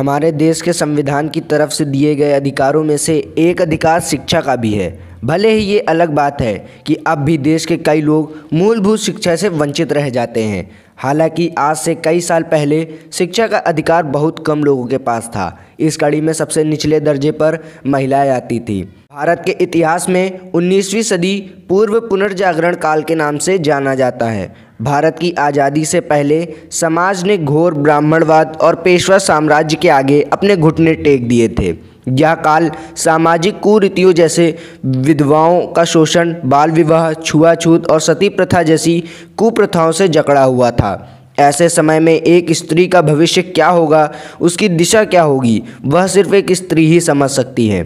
हमारे देश के संविधान की तरफ से दिए गए अधिकारों में से एक अधिकार शिक्षा का भी है। भले ही ये अलग बात है कि अब भी देश के कई लोग मूलभूत शिक्षा से वंचित रह जाते हैं। हालांकि आज से कई साल पहले शिक्षा का अधिकार बहुत कम लोगों के पास था। इस कड़ी में सबसे निचले दर्जे पर महिलाएं आती थी। भारत के इतिहास में 19वीं सदी पूर्व पुनर्जागरण काल के नाम से जाना जाता है। भारत की आज़ादी से पहले समाज ने घोर ब्राह्मणवाद और पेशवा साम्राज्य के आगे अपने घुटने टेक दिए थे। यह काल सामाजिक कुरीतियों जैसे विधवाओं का शोषण, बाल विवाह, छुआछूत और सती प्रथा जैसी कुप्रथाओं से जकड़ा हुआ था। ऐसे समय में एक स्त्री का भविष्य क्या होगा, उसकी दिशा क्या होगी, वह सिर्फ एक स्त्री ही समझ सकती है।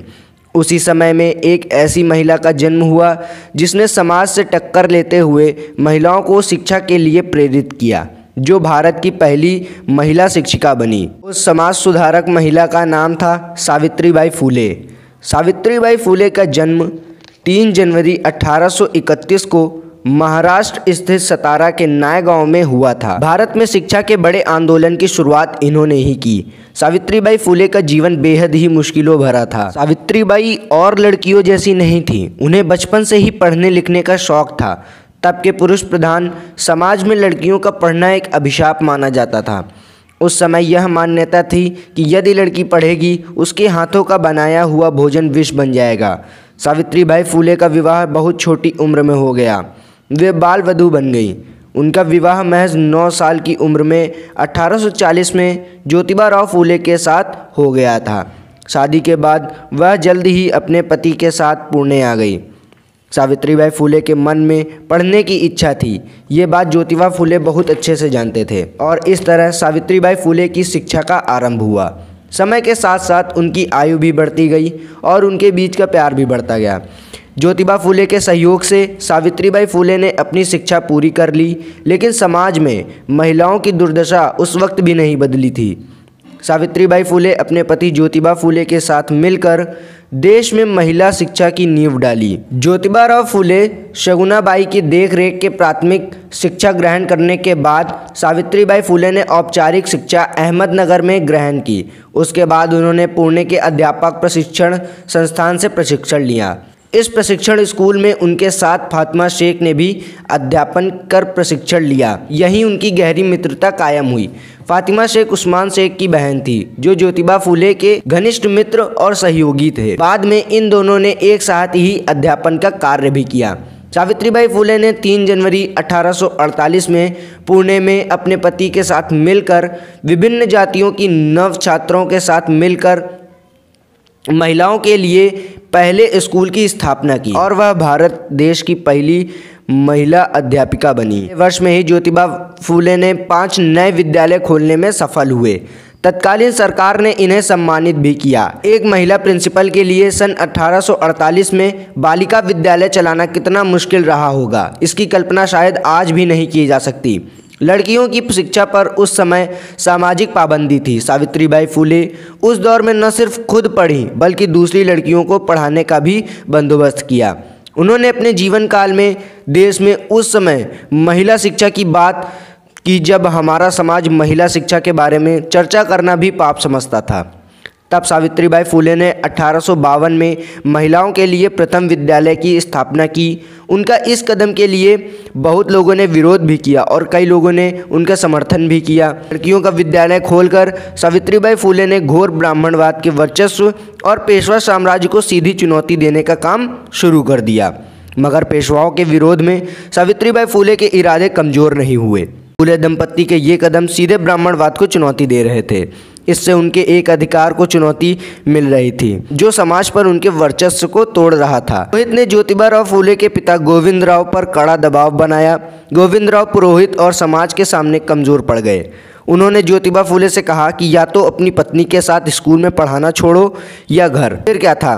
उसी समय में एक ऐसी महिला का जन्म हुआ जिसने समाज से टक्कर लेते हुए महिलाओं को शिक्षा के लिए प्रेरित किया, जो भारत की पहली महिला शिक्षिका बनी। उस समाज सुधारक महिला का नाम था सावित्रीबाई फूले। सावित्रीबाई फूले का जन्म 3 जनवरी 1831 को महाराष्ट्र स्थित सतारा के नाय गांव में हुआ था। भारत में शिक्षा के बड़े आंदोलन की शुरुआत इन्होंने ही की। सावित्रीबाई फूले का जीवन बेहद ही मुश्किलों भरा था। सावित्रीबाई और लड़कियों जैसी नहीं थी, उन्हें बचपन से ही पढ़ने लिखने का शौक था। तब के पुरुष प्रधान समाज में लड़कियों का पढ़ना एक अभिशाप माना जाता था। उस समय यह मान्यता थी कि यदि लड़की पढ़ेगी, उसके हाथों का बनाया हुआ भोजन विष बन जाएगा। सावित्रीबाई फूले का विवाह बहुत छोटी उम्र में हो गया। वे बाल वधू बन गई। उनका विवाह महज 9 साल की उम्र में 1840 में ज्योतिबा फूले के साथ हो गया था। शादी के बाद वह जल्द ही अपने पति के साथ पुणे आ गई। सावित्रीबाई फूले के मन में पढ़ने की इच्छा थी। ये बात ज्योतिबा फूले बहुत अच्छे से जानते थे और इस तरह सावित्रीबाई फूले की शिक्षा का आरंभ हुआ। समय के साथ साथ उनकी आयु भी बढ़ती गई और उनके बीच का प्यार भी बढ़ता गया। ज्योतिबा फूले के सहयोग से सावित्रीबाई फूले ने अपनी शिक्षा पूरी कर ली, लेकिन समाज में महिलाओं की दुर्दशा उस वक्त भी नहीं बदली थी। सावित्रीबाई फूले अपने पति ज्योतिबा फूले के साथ मिलकर देश में महिला शिक्षा की नींव डाली। ज्योतिबा फूले शगुनाबाई की देखरेख के प्राथमिक शिक्षा ग्रहण करने के बाद सावित्रीबाई फूले ने औपचारिक शिक्षा अहमदनगर में ग्रहण की। उसके बाद उन्होंने पुणे के अध्यापक प्रशिक्षण संस्थान से प्रशिक्षण लिया। इस प्रशिक्षण स्कूल में उनके साथ फातिमा शेख ने भी अध्यापन कर प्रशिक्षण लिया। यहीं उनकी गहरी मित्रता कायम हुई। फातिमा शेख उस्मान शेख की बहन थी, जो ज्योतिबा फूले के घनिष्ठ मित्र और सहयोगी थे। बाद में इन दोनों ने एक साथ ही अध्यापन का कार्य भी किया। सावित्रीबाई फूले ने 3 जनवरी 1848 में पुणे में अपने पति के साथ मिलकर विभिन्न जातियों की नव छात्रों के साथ मिलकर महिलाओं के लिए पहले स्कूल की स्थापना की और वह भारत देश की पहली महिला अध्यापिका बनी। वर्ष में ही ज्योतिबा फूले ने 5 नए विद्यालय खोलने में सफल हुए। तत्कालीन सरकार ने इन्हें सम्मानित भी किया। एक महिला प्रिंसिपल के लिए सन 1848 में बालिका विद्यालय चलाना कितना मुश्किल रहा होगा, इसकी कल्पना शायद आज भी नहीं की जा सकती। लड़कियों की शिक्षा पर उस समय सामाजिक पाबंदी थी। सावित्रीबाई फूले उस दौर में न सिर्फ खुद पढ़ी बल्कि दूसरी लड़कियों को पढ़ाने का भी बंदोबस्त किया। उन्होंने अपने जीवन काल में देश में उस समय महिला शिक्षा की बात की जब हमारा समाज महिला शिक्षा के बारे में चर्चा करना भी पाप समझता था। तब सावित्रीबाई फूले ने 1852 में महिलाओं के लिए प्रथम विद्यालय की स्थापना की। उनका इस कदम के लिए बहुत लोगों ने विरोध भी किया और कई लोगों ने उनका समर्थन भी किया। लड़कियों का विद्यालय खोलकर सावित्रीबाई फूले ने घोर ब्राह्मणवाद के वर्चस्व और पेशवा साम्राज्य को सीधी चुनौती देने का काम शुरू कर दिया। मगर पेशवाओं के विरोध में सावित्रीबाई फूले के इरादे कमज़ोर नहीं हुए। फूले दंपत्ति के ये कदम सीधे ब्राह्मणवाद को चुनौती दे रहे थे। इससे उनके एक अधिकार को चुनौती मिल रही थी, जो समाज पर उनके वर्चस्व को तोड़ रहा था। पुरोहित ने ज्योतिबा फूले के पिता गोविंदराव पर कड़ा दबाव बनाया। गोविंदराव पुरोहित और समाज के सामने कमज़ोर पड़ गए। उन्होंने ज्योतिबा फूले से कहा कि या तो अपनी पत्नी के साथ स्कूल में पढ़ाना छोड़ो या घर। फिर क्या था,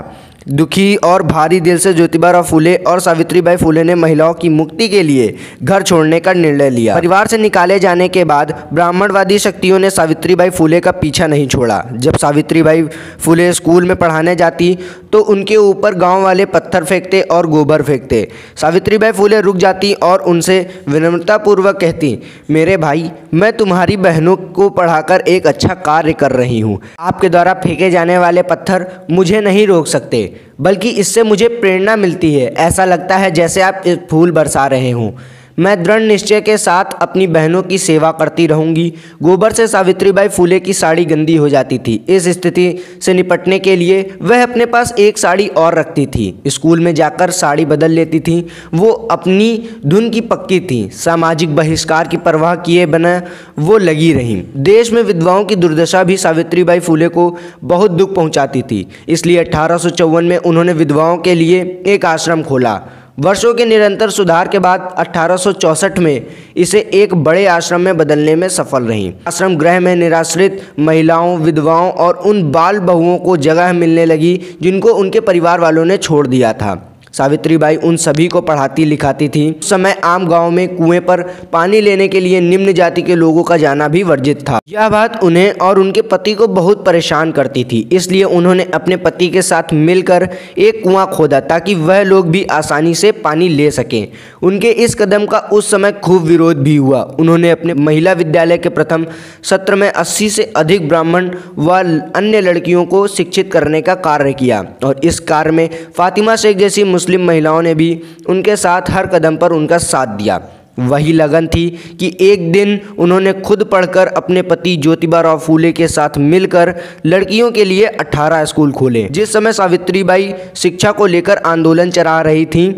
दुखी और भारी दिल से ज्योतिबा फूले और सावित्रीबाई फूले ने महिलाओं की मुक्ति के लिए घर छोड़ने का निर्णय लिया। परिवार से निकाले जाने के बाद ब्राह्मणवादी शक्तियों ने सावित्रीबाई फूले का पीछा नहीं छोड़ा। जब सावित्रीबाई फूले स्कूल में पढ़ाने जाती तो उनके ऊपर गांव वाले पत्थर फेंकते और गोबर फेंकते। सावित्रीबाई फूले रुक जाती और उनसे विनम्रतापूर्वक कहती, मेरे भाई, मैं तुम्हारी बहनों को पढ़ाकर एक अच्छा कार्य कर रही हूँ। आपके द्वारा फेंके जाने वाले पत्थर मुझे नहीं रोक सकते, बल्कि इससे मुझे प्रेरणा मिलती है। ऐसा लगता है जैसे आप फूल बरसा रहे हों। मैं दृढ़ निश्चय के साथ अपनी बहनों की सेवा करती रहूंगी। गोबर से सावित्रीबाई फूले की साड़ी गंदी हो जाती थी। इस स्थिति से निपटने के लिए वह अपने पास एक साड़ी और रखती थी। स्कूल में जाकर साड़ी बदल लेती थी। वो अपनी धुन की पक्की थी। सामाजिक बहिष्कार की परवाह किए बिना वो लगी रहीं। देश में विधवाओं की दुर्दशा भी सावित्रीबाई फूले को बहुत दुख पहुँचाती थी। इसलिए 1854 में उन्होंने विधवाओं के लिए एक आश्रम खोला। वर्षों के निरंतर सुधार के बाद 1864 में इसे एक बड़े आश्रम में बदलने में सफल रहीं। आश्रम गृह में निराश्रित महिलाओं, विधवाओं और उन बाल बहुओं को जगह मिलने लगी जिनको उनके परिवार वालों ने छोड़ दिया था। सावित्रीबाई उन सभी को पढ़ाती लिखाती थी। उस समय आम गांव में कुएं पर पानी लेने के लिए निम्न जाति के लोगों का जाना भी वर्जित था। यह बात उन्हें और उनके पति को बहुत परेशान करती थी। इसलिए उन्होंने अपने पति के साथ मिलकर एक कुआं खोदा ताकि वह लोग भी आसानी से पानी ले सकें। उनके इस कदम का उस समय खूब विरोध भी हुआ। उन्होंने अपने महिला विद्यालय के प्रथम सत्र में 80 से अधिक ब्राह्मण व अन्य लड़कियों को शिक्षित करने का कार्य किया और इस कार्य में फातिमा शेख जैसी मुस्लिम महिलाओं ने भी उनके साथ हर कदम पर उनका साथ दिया। वही लगन थी कि एक दिन उन्होंने खुद पढ़कर अपने पति ज्योतिबा फूले के साथ मिलकर लड़कियों के लिए 18 स्कूल खोले। जिस समय सावित्रीबाई शिक्षा को लेकर आंदोलन चला रही थीं,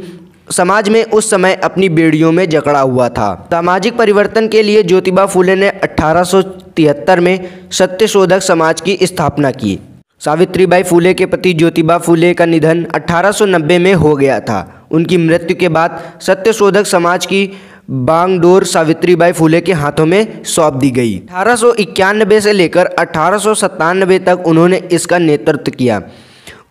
समाज में उस समय अपनी बेड़ियों में जकड़ा हुआ था। सामाजिक परिवर्तन के लिए ज्योतिबा फूले ने 1873 में सत्यशोधक समाज की स्थापना की। सावित्रीबाई फूले के पति ज्योतिबा फूले का निधन 1890 में हो गया था। उनकी मृत्यु के बाद सत्यशोधक समाज की बागडोर सावित्रीबाई फूले के हाथों में सौंप दी गई। 1891 से लेकर 1897 तक उन्होंने इसका नेतृत्व किया।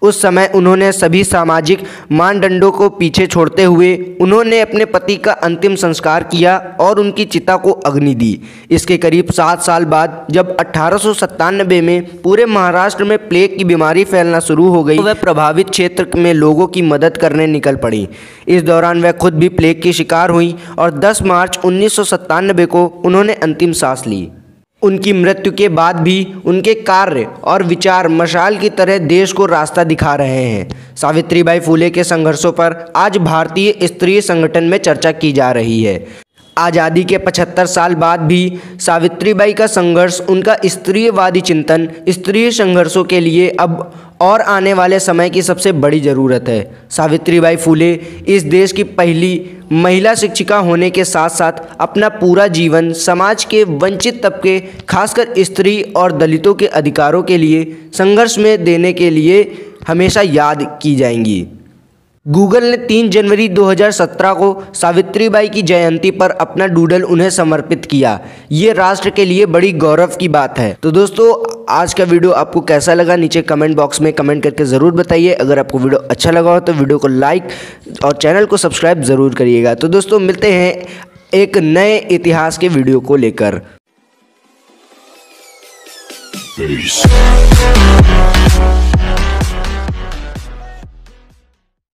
उस समय उन्होंने सभी सामाजिक मानदंडों को पीछे छोड़ते हुए उन्होंने अपने पति का अंतिम संस्कार किया और उनकी चिता को अग्नि दी। इसके करीब 7 साल बाद जब 1897 में पूरे महाराष्ट्र में प्लेग की बीमारी फैलना शुरू हो गई तो वह प्रभावित क्षेत्र में लोगों की मदद करने निकल पड़ी। इस दौरान वह खुद भी प्लेग की शिकार हुई और 10 मार्च 1997 को उन्होंने अंतिम सांस ली। उनकी मृत्यु के बाद भी उनके कार्य और विचार मशाल की तरह देश को रास्ता दिखा रहे हैं। सावित्रीबाई फूले के संघर्षों पर आज भारतीय स्त्री संगठन में चर्चा की जा रही है। आज़ादी के 75 साल बाद भी सावित्रीबाई का संघर्ष, उनका स्त्रीवादी चिंतन, स्त्री संघर्षों के लिए अब और आने वाले समय की सबसे बड़ी ज़रूरत है। सावित्रीबाई फूले इस देश की पहली महिला शिक्षिका होने के साथ साथ अपना पूरा जीवन समाज के वंचित तबके, खासकर स्त्री और दलितों के अधिकारों के लिए संघर्ष में देने के लिए हमेशा याद की जाएंगी। गूगल ने 3 जनवरी 2017 को सावित्रीबाई की जयंती पर अपना डूडल उन्हें समर्पित किया। ये राष्ट्र के लिए बड़ी गौरव की बात है। तो दोस्तों, आज का वीडियो आपको कैसा लगा नीचे कमेंट बॉक्स में कमेंट करके ज़रूर बताइए। अगर आपको वीडियो अच्छा लगा हो तो वीडियो को लाइक और चैनल को सब्सक्राइब ज़रूर करिएगा। तो दोस्तों, मिलते हैं एक नए इतिहास के वीडियो को लेकर।